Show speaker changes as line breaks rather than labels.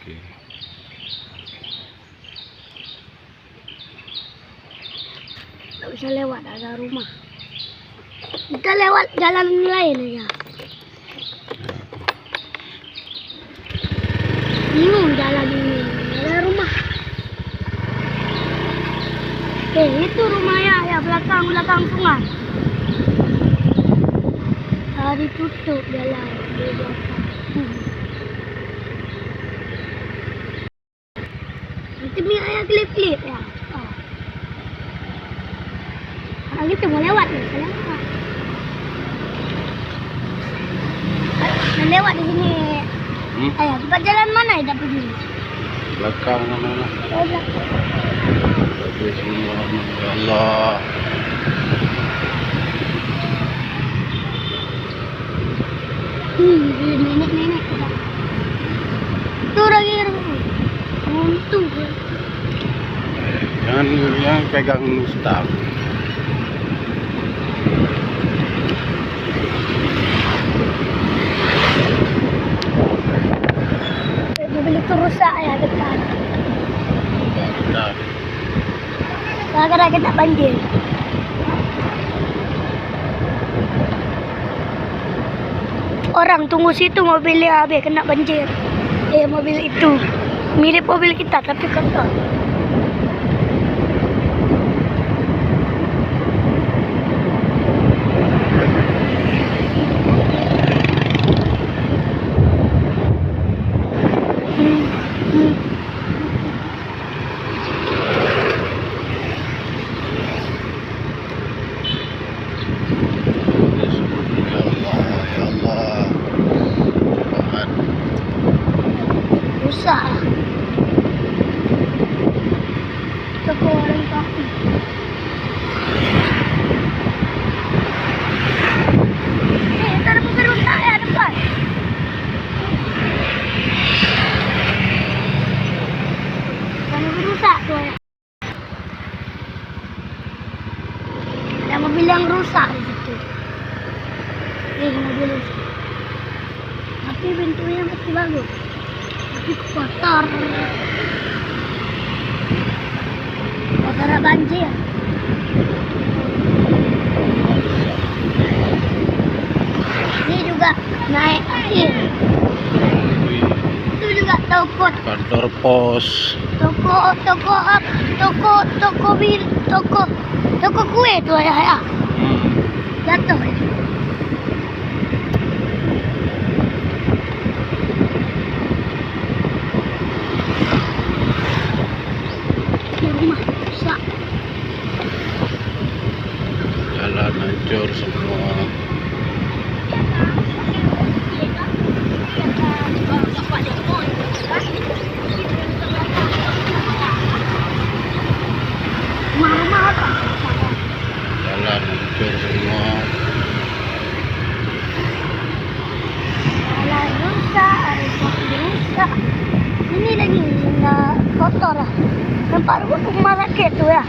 Oke.
Nggak bisa lewat, ada rumah. Kita lewat jalan lain aja. Bingung jalan ini, ada rumah. Itu rumahnya ya, belakang sungai. Tadi tutup jalan di belakang. Nanti minyak klip-klip ya. Kalau gitu mau lewat nih, bisa lewat. Lewat di sini. Ayo, kita jalan mana ya dapat ini?
Belakang mana?
Oh, belakang.
Ya Allah.
Nenek. Itu lagi untung.
Jangan pegang ustaz.
Mobil itu rusak ya depan.
Udah.
Gara-gara kena banjir. Orang tunggu situ mobilnya habis kena banjir. Mobil itu mirip mobil kita tapi kotor. Rusak. Toko orang kaki. Ada mobil rusak ya depan. Ada mobil rusak tuh ya. Ada mobil yang rusak di situ. Mobil rusak. Tapi bentuknya masih bagus. Tapi kotor. Kotor banjir. Ini juga naik air. Itu juga toko.
Kantor pos.
Toko kue tuh ya. Jatuh. Rumah rusak.
Jalan hancur semua.
Rumah apa?
Jalan hancur semua.
Jalan rusak. Ini lagi nggak kotor lah. Tempat rumah rakyat tuh ya.